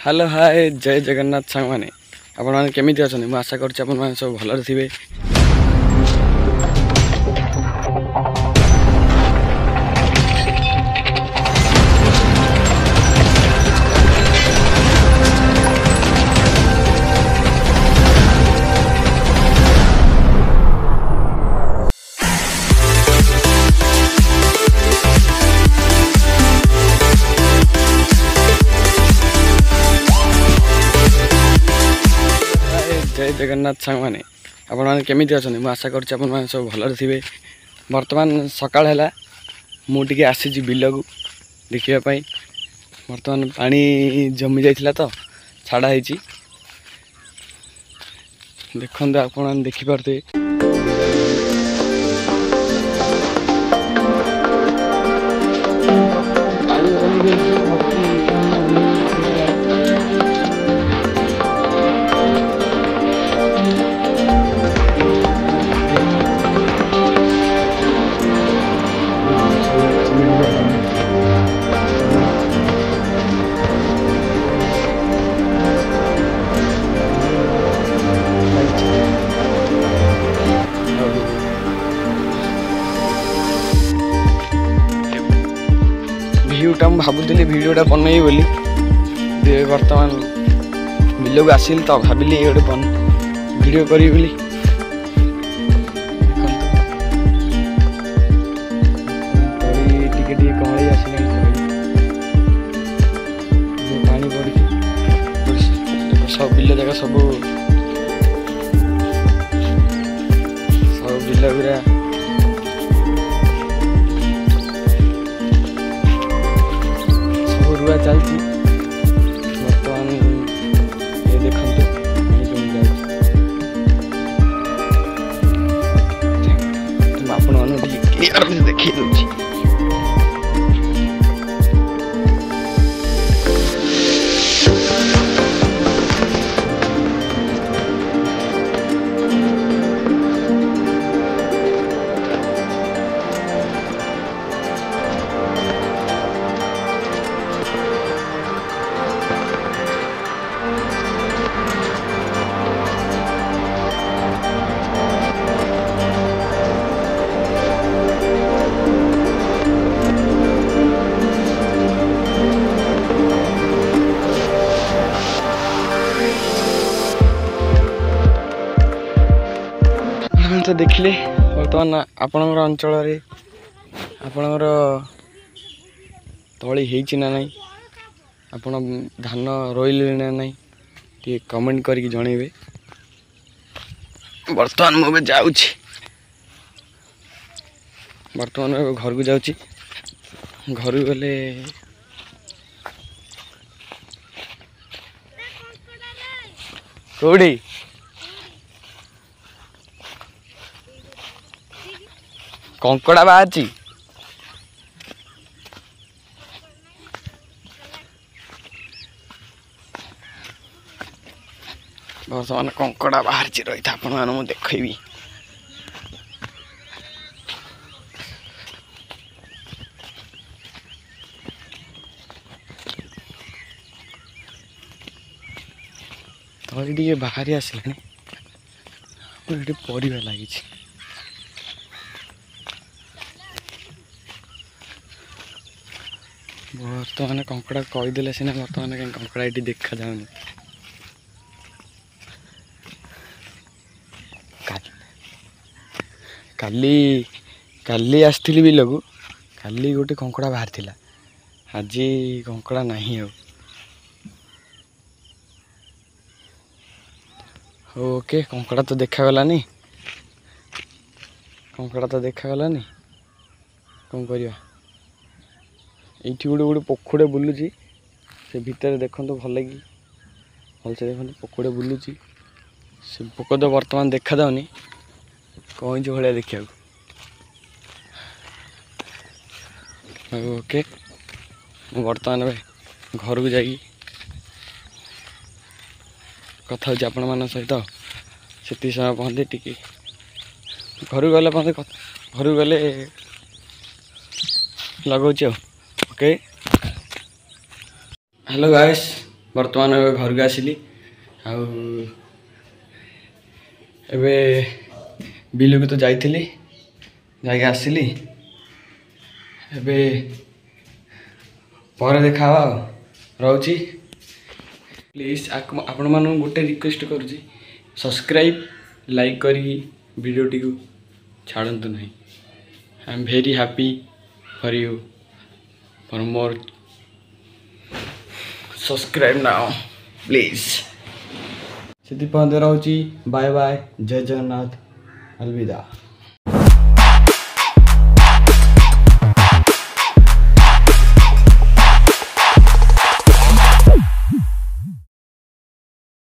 Hello hi जय जगन्नाथ सांग मैंने आपण केमी अच्छा मुझे आशा कर सब भल थे। जय जगन्नाथ सांग मैंने आपण केमी अच्छा मुझे आशा कर सब भल थे। बर्तमान सकाळ है मुझे आसी बिल को देखापी बर्तमान पानी जमी जाइला तो छाड़ा है देखते आप देखिपे। भिडियोटा मुझे भावुली भिडियोटा बनई बोली बर्तमान बिल को आसिल तो भाविली ये गोटे भिडियो करी बोली। टिके कमल आसा पानी पड़ी सब बिल जगह सब बिल गुरा रुआ चलती बर्तमान ये देखते आप क्लियर देखी दूसरी। तो देखिले बर्तमान आपणकर अंचल आपणकर तली होना नहीं आपण धान रोइले ना नहीं टे कमेंट करके जनइबे। बर्तमान मुझे जाऊँ बर्तमान घर को जाऊँ घर गले कौड़ी कंकड़ा बाहर बर्तमान कंकड़ा बाहर रही था आपन देखी तली बाहरी आसला परिवा लगी बर्तमान कंकड़ा कहीदे सीना बर्तमान कहीं कंकड़ा ये देखा जाऊनि। काली काली आसती बिल को काली गोटे कंकड़ा बाहर थिला आज कंकड़ा नहीं ओके कंकड़ा तो देखागलानी कंकड़ा तो देखागलानी कौन करवा ये गोटे गोटे पोखुड़े बुलूची से भितर देखो भल लगी भलसे देखो पोखुड़े बुलूची से पोक तो बर्तमान देखा जाऊनी कहीं भाया देखा ओके बर्तमान घर को जाकि कथा हो आपण मान सहित से समय पहंचे टी घर गले घर गले लगौच ओके हेलो गाइस बर्तमान घर को आसिली आबे बिल को तो जाइली जाके आसिली एबे पर देखा रोची प्लीज आपण मान गोटे रिक्वेस्ट करुँची सब्सक्राइब लाइक करी वीडियोटी को छाड़तु नहीं I am very happy for you for more subscribe now please से रोची बाय बाय जय जगन्नाथ अलविदा।